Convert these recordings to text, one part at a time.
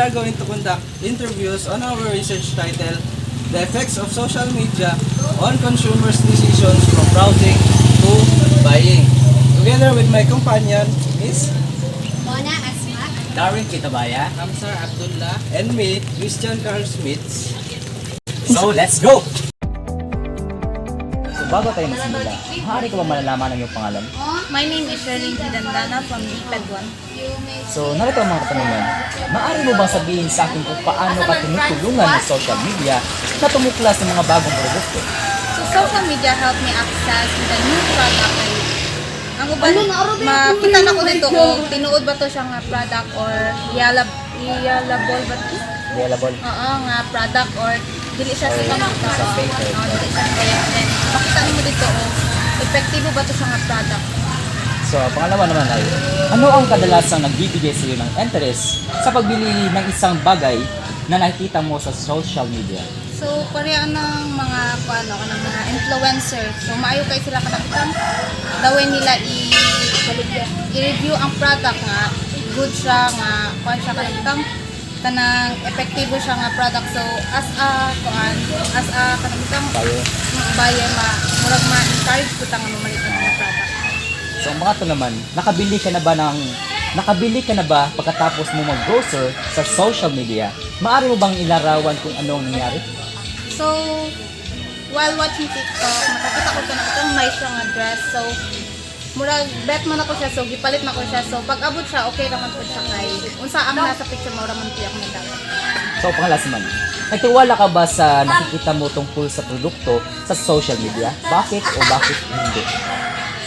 are going to conduct interviews on our research titled The Effects of Social Media on Consumers' Decisions from Browsing to Buying. Together with my companion, Miss Mona Asma. Darwin Kitabaya. Hamsar Abdullah, and me, Christian Carl Smith. So, let's go! So, bago tayo magsimula, maaari ko bang malalaman ang iyong pangalan? My name is Sherlyn Dandana from Ipad 1. So, narito ang mga katanungan. Maaari mo bang sabihin sa akin kung paano ka tinutulungan ng social media na tumuklas ng mga bagong produkto? So social media help me access the new product. Ang uban, makita na ko dito kung tinuod ba to siya nga product or yalabol ba to? Available. Oo nga product or dili siya sa mga Sa fake. dili siya fake. Then makita nimo dito epektibo ba to siya nga product. So, pangalawa naman ay, ano ang kadalasang nagbibigay sa iyo ng interest sa pagbili ng isang bagay na nakikita mo sa social media? So, pareha ng mga ng mga influencer. So, maayo kay sila kanang dawin nila i-review ang product nga good siya nga kuan siya kanang epektibo siya nga product. So, as a kanang buyer murag ma-encourage ko tang mamalit ang mga product. So, ang mga ito naman, nakabili ka na ba pagkatapos mo mag-browser sa social media? Maaari mo bang ilarawan kung ano ang nangyari? So, while watching TikTok, makakita ko itong may siyang dress. So, murag bet man ako siya, so gipalit na ko siya. So, pag abot siya, okay naman po siya kay unsa ang nasa picture mo raman po ako nagdapat. So, pangalas naman, nagtiwala ka ba sa nakikita mo tungkol sa produkto sa social media? Bakit o bakit hindi?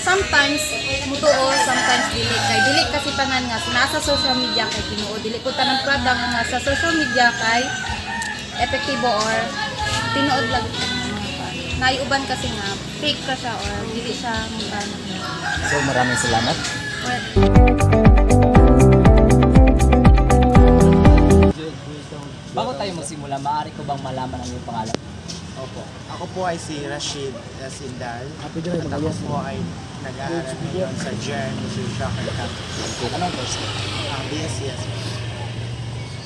Sometimes mutuo, sometimes dili kay dili kasi tanan nga nasa social media kay tinuod dili ko tanang product nga sa social media kay epektibo or tinuod lang naiuban kasi nga fake ka siya or dili siya mabana. So, maraming salamat. Bago tayo magsimula, maaari ko bang malaman ang iyong pangalan? Opo. Ako po ay si Rashid Sindal. At ako po ay nag-aaral ngayon sa GERN, Shocker Camp. Okay, anong course ko? Ang BSCS.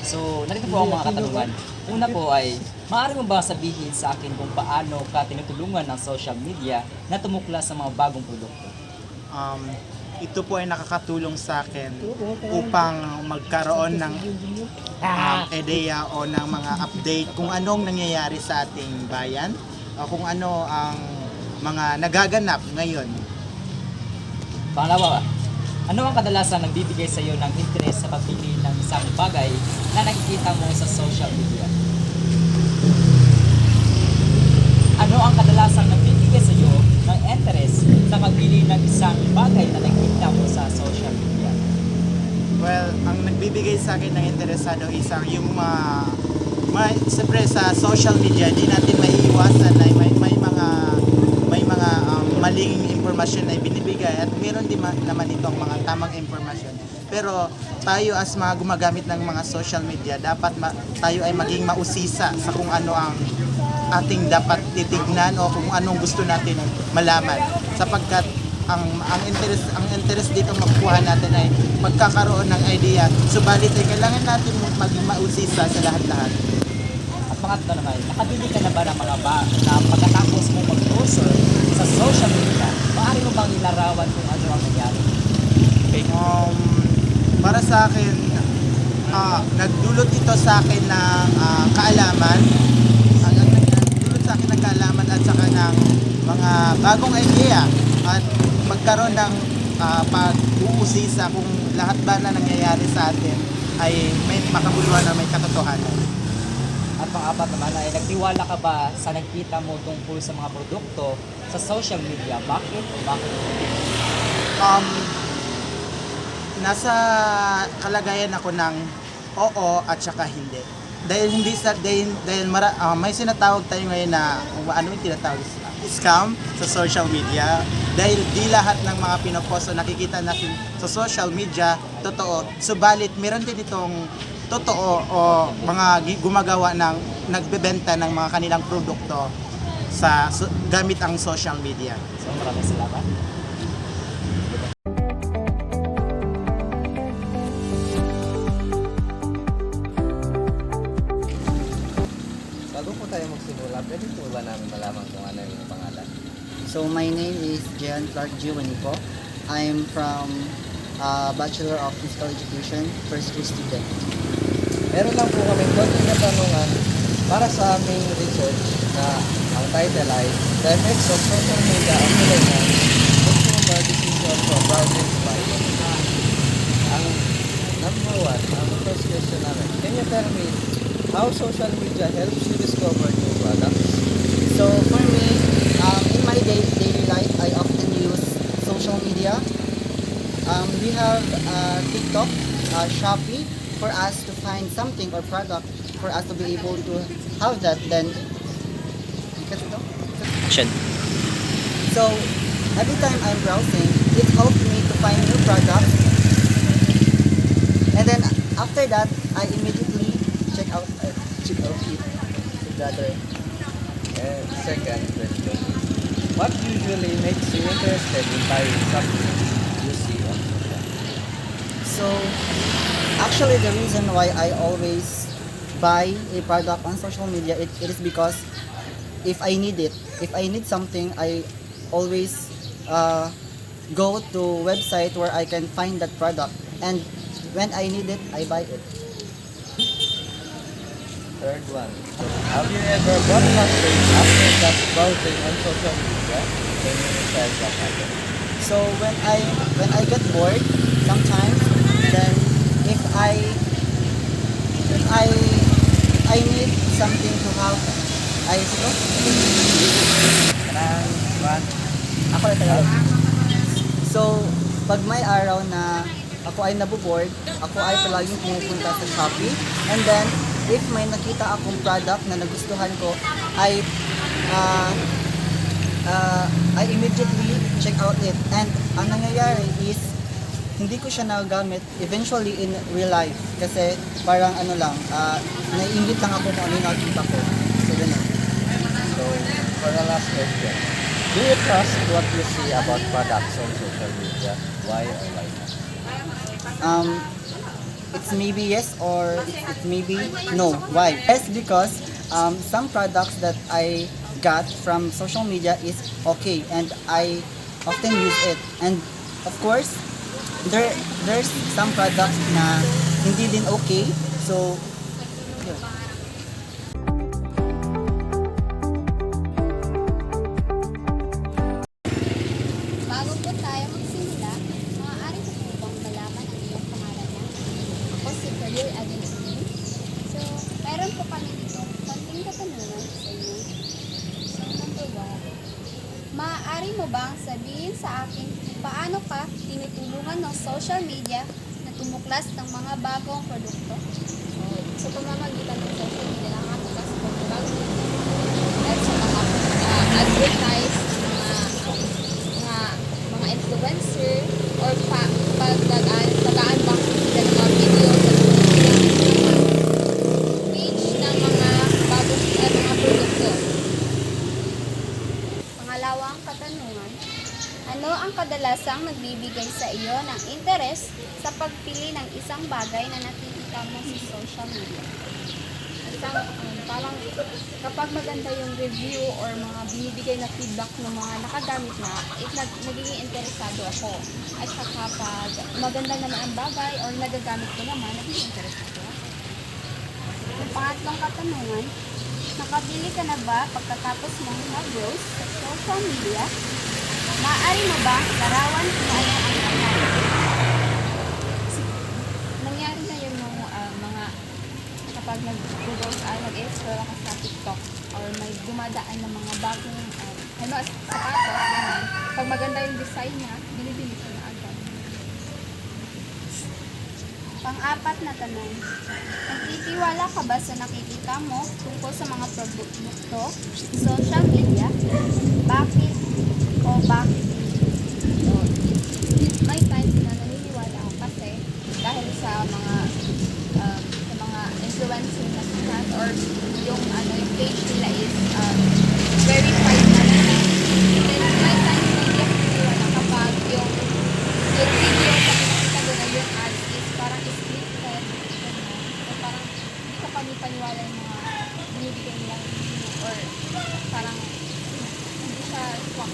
So, narito po ang mga katanungan. Una po ay, maaari mo ba sabihin sa akin kung paano ka tinutulungan ng social media na tumuklas sa mga bagong produkto? Ito po ay nakakatulong sa akin upang magkaroon ng ideya o ng mga update kung anong nangyayari sa ating bayan o kung ano ang mga nagaganap ngayon. Pangalawa, ano ang kadalasan nagbibigay sa iyo ng interest sa pagbili ng isang bagay na nakikita mo sa social media? Ano ang kadalasan nagbibigay sa iyo ng interest sa pagbili ng isang bagay na nakikita mo sa social media? Well, ang nagbibigay sa akin ng interesado isang yung siyempre sa social media, di natin maiiwasan na may mga maling impormasyon na binibigay at meron din naman itong mga tamang impormasyon. Pero tayo as mga gumagamit ng mga social media, dapat tayo ay maging mausisa sa kung ano ang ating dapat titignan o kung anong gusto natin malaman. Sapagkat ang interest dito makukuha natin ay magkakaroon ng idea. Subalit ay kailangan natin maging mausisa sa lahat-lahat. At pangatlo naman, nakabili ka na ba ng mga na pagkatapos mo mag-browser sa social media, maaari mo bang ilarawan kung ano ang nangyari? Para sa akin, nagdulot ito sa akin ng kaalaman. Nagdulot sa akin ng kaalaman at saka ng mga bagong idea at magkaroon ng pag-uusisa kung lahat ba na nangyayari sa atin ay may makabuluhan na may katotohanan. At pang-apat naman ay nagtiwala ka ba sa nakita mo tungkol sa mga produkto sa social media? Bakit o bakit? Nasa kalagayan ako ng oo at saka hindi. Dahil may sinatawag tayo ngayon na ano yung tinatawag? Scam sa social media. Dahil di lahat ng mga pinopost o nakikita natin sa social media totoo. Subalit meron din itong totoo o mga gumagawa ng nagbebenta ng mga kanilang produkto gamit ang social media. So, maraming salamat. So my name is Jan Clark Giovanico. I'm from Bachelor of Physical Education, first year student. Meron lang po kami konting katanungan para sa aming research na ang title ay The Effects of Social Media on Millennials Consumer Decisions for Browsing Buying. Ang number one, ang first question namin, can you tell me how social media helps you discover new products? So for me, in my daily life, I often use social media. We have TikTok, Shopee, for us to find something or product for us to be able to have that. Then, Action. so every time I'm browsing, it helps me to find new products. And then after that, I immediately check out it. Rather. And second question, what usually makes you interested in buying something you see on social media? So, actually, the reason why I always buy a product on social media, it is because if I need it, if I need something, I always go to website where I can find that product, and when I need it, I buy it. Third one, have you ever bought something after that browsing on social media? Can you tell what happened? So when I get bored, sometimes, then if I need something to have, I ito. Kanang, one, Ako na tayo. So, pag may araw na ako ay naboboard, ako ay palaging pumupunta sa Shopee. And then, if may nakita akong product na nagustuhan ko, I immediately check out it. And ang nangyayari is, hindi ko siya nagagamit eventually in real life. Kasi parang ano lang, naiingit lang ako kung ano yung nakita ko. So, ganun. so for the last question, do you trust what you see about products on social media? Why or why not? It's maybe yes or it's maybe no. Why? Yes, because some products that I got from social media is okay and I often use it. And of course, there's some products na hindi din okay. So, yun. Bago po tayo magsimula, maaari ko po bang malaman ang iyong pangalan na? Ako si Career Agency. So, meron po kami dito konting katanungan sa inyo. So, number one, maaari mo bang sabihin sa akin kung paano ka tinutulungan ng social media na tumuklas ng mga bagong produkto? So, sa pamamagitan ng social media, nakatuklas po ng bagong produkto at sa mga advertise, mga influencer or pag-unbox sila ng mga video sa page ng mga bagong mga produkto. Pangalawang katanungan, ano ang kadalasang nagbibigay sa iyo ng interes sa pagpili ng isang bagay na nakikita mo sa social media? Parang kapag maganda yung review or mga binibigay na feedback ng mga nakagamit na, nagiging interesado ako. At saka kapag maganda naman ang bagay or nagagamit ko naman, nagiging interesado ako. Yung pangatlong katanungan, nakabili ka na ba pagkatapos mong mag-browse sa social media? Maaari mo ba larawan kung ano ang nangyari? Nangyari na yung mga kapag nag-browse nag-explore ka sa TikTok or may dumadaan ng mga bagong sapatos, ganun. Pag maganda yung design niya, binibili ko na agad. Pang-apat na tanong, nagtitiwala ka ba sa nakikita mo tungkol sa mga produkto sa social media? Bakit o bakit hindi? So, may times na naniniwala ako kasi dahil sa mga influencer na sikat or yung yung page nila is verified na nila. Then may times na hindi ako naniniwala kapag yung video sa pinakita doon na yung ads is parang scripted. So parang hindi ka panipaniwala yung mga binibigay nila or parang hindi siya swak.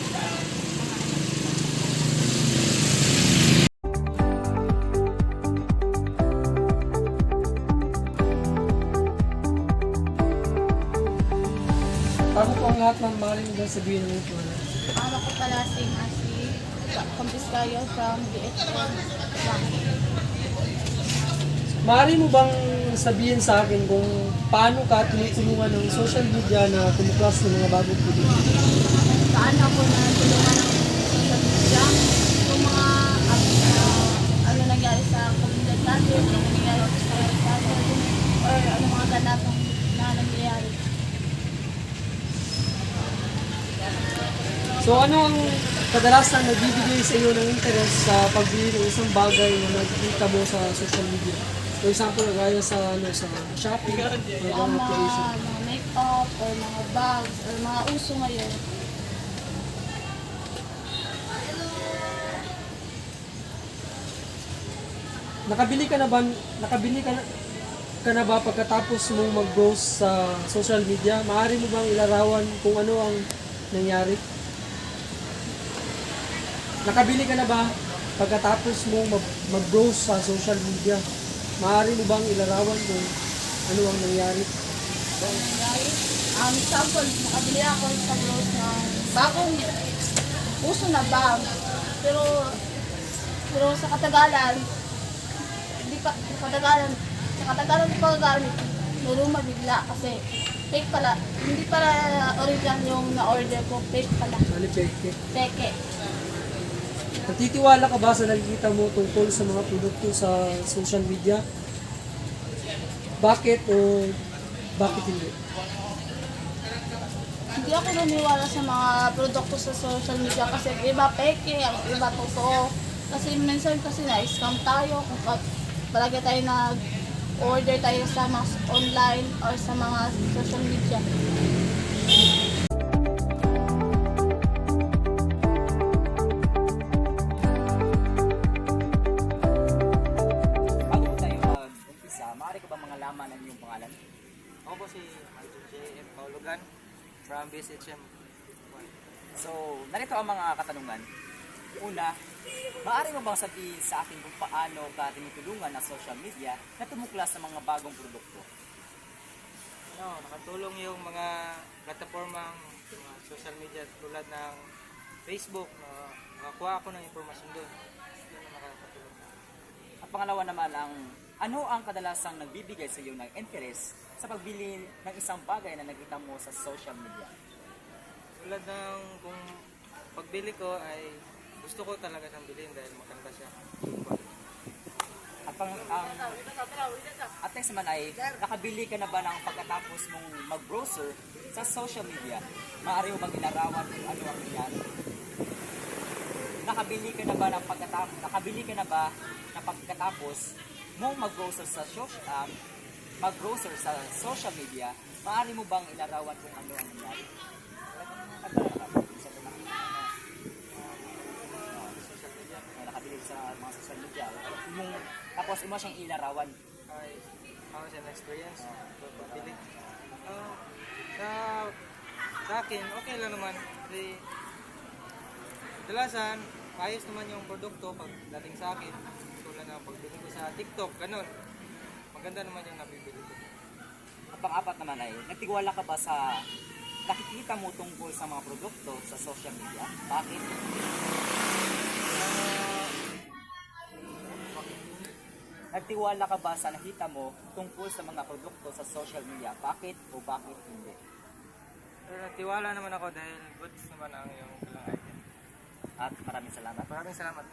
lahat, ma'am, maaaring mo sabihin mo ito. Ako po pala si Compiscayo from DHM. Maaari mo bang sabihin sa akin kung paano ka tinutulungan ng social media na tumuklas ng mga bagong produkto? Paano ako na tulungan ng social media? Yung mga ano nangyari sa komunidad natin, ano nangyari sa sarili natin, or ano mga ganap na nangyayari. So ano ang kadalasan nagbibigay sa iyo ng interest sa pagbili ng isang bagay na nakikita mo sa social media? For example, gaya sa Shopee or mga Ang application. mga make-up, or mga bags, or mga uso ngayon. Ka na ba pagkatapos mong mag-browse sa social media? Maaari mo bang ilarawan kung ano ang nangyari? Nakabili ka na ba pagkatapos mong mag-browse sa social media? Maaari mo bang ilarawan kung ano ang nangyari? Nangyari. Sample, nakabili ako sa Rose ng bagong uso na bag. Pero sa katagalan, sa katagalan ng paggagamit, nuruma bigla kasi fake pala. Hindi pala original yung na-order ko, fake pala. Ano peke? Peke. Natitiwala ka ba sa nakikita mo tungkol sa mga produkto sa social media? Bakit o bakit hindi? Hindi ako naniwala sa mga produkto sa social media kasi iba peke, ang iba totoo. Kasi minsan kasi na-scam tayo kung palagi tayo nag-order tayo sa mga online or sa mga social media. Bago po tayo mag-umpisa, maaari ko ba mga laman ang iyong pangalan? Ako po si J.M. Paulugan from BSHM. So, narito ang mga katanungan. Una, maaari mo bang sabihin sa akin kung paano ka tinutulungan ng social media na tumuklas sa mga bagong produkto? Nakatulong yung mga platapormang mga social media tulad ng Facebook na nakakuha ako ng impormasyon doon. Yun ang nakakatulong. At pangalawa naman, ano ang kadalasang nagbibigay sa iyo ng interes sa pagbili ng isang bagay na nakita mo sa social media? Tulad ng kung pagbili ko ay gusto ko talaga siyang bilhin dahil maganda siya. At next naman ay, nakabili ka na ba ng pagkatapos mong mag-browser sa social media? Maaari mo bang ilarawan kung ano ang nangyari? Nakabili ka na ba ng pagkatapos mong mag-browser sa social media? Maaari mo bang ilarawan kung ano ang nangyari? Nakabili sa mga social media. Tapos mo siyang ilarawan. Ay, ako siya na-experience. Pagbili. Sa akin, okay lang naman. Kasi, kadalasan, ayos naman yung produkto pagdating sa akin. Tulad na pagbili ko sa TikTok, ganun. Maganda naman yung nabibili ko. At pang-apat naman ay, nagtiwala ka ba sa nakikita mo tungkol sa mga produkto sa social media? Bakit? Nagtiwala ka ba sa nakita mo tungkol sa mga produkto sa social media? Bakit o bakit hindi? Pero natiwala naman ako dahil goods naman ang iyong kailangan item. At maraming salamat. Maraming salamat.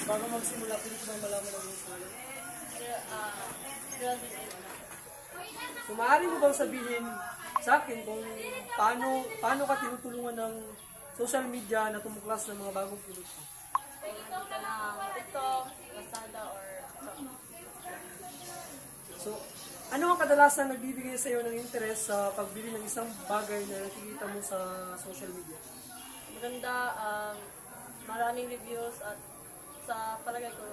Bago magsimula, pilit bang malaman ang iyong pangalan? So, maaari mo bang sabihin sa akin kung paano ka tinutulungan ng social media na tumuklas ng mga bagong produkto? TikTok, Lazada, or So, ano ang kadalasan nagbibigay sa iyo ng interest sa pagbili ng isang bagay na nakikita mo sa social media? maganda, maraming reviews at sa palagay ko,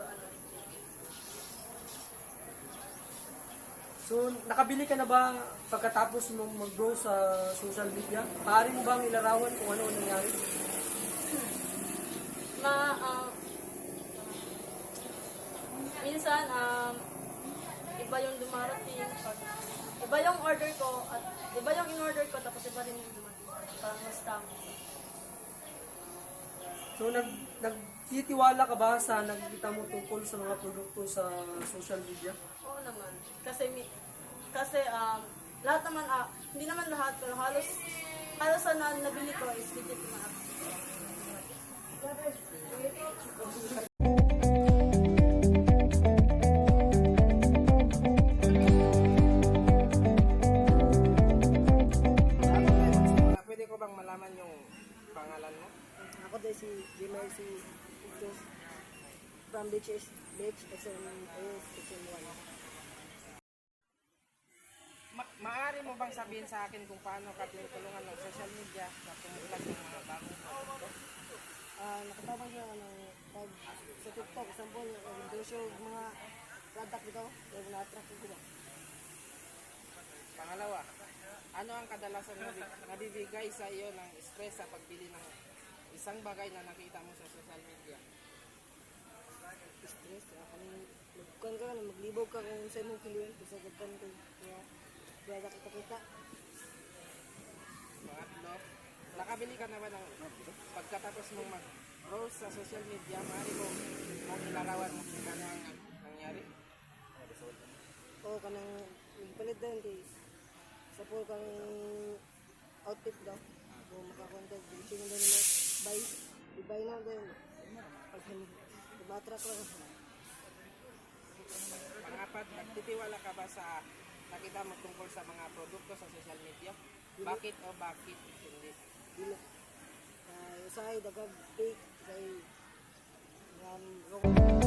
So, nakabili ka na ba pagkatapos mong mag-browse sa social media? Maaari mo bang ilarawan kung ano ang nangyari? minsan iba yung dumarating, iba yung order ko at iba yung in-order ko tapos iba din yung dumating. Parang na-scam. So, nagtitiwala ka ba sa nakikita mo tungkol sa mga produkto sa social media? Oo naman. Kasi lahat naman, hindi naman lahat, pero halos sa nabili ko is legit naman. Pwede ko bang malaman yung pangalan mo? Ako din si Jimercy Ictus from Beach XMAS XM1. Maaari mo bang sabihin sa akin kung paano ka tinutulungan ng social media na tumuklas ng mga bagong produkto? Nakatabang siya pag sa TikTok, example, negosyo mga product dito, yung na-attract ko ba? Pangalawa, ano ang kadalasan nabibigay sa iyo ng stress sa pagbili ng isang bagay na nakita mo sa social media? Stress, kung ka maglibog ka kung sa imong kiliwan, kasi gagkan ko, kaya kita. Pangatlo, nakabili ka naman ng pagkatapos mong mag-browse sa social media, maaari mong ilarawan mo kung ano ang nangyari? Oo, kanang palit din kay sa po kang outfit daw. Kung makakontak, gusto mo din mo buy na din. Pag tumatrak lang. Pangapat, nagtitiwala ka ba sa nakita mo tungkol sa mga produkto sa social media? Bakit o bakit hindi? Dili. Usay dagag fake kay wrong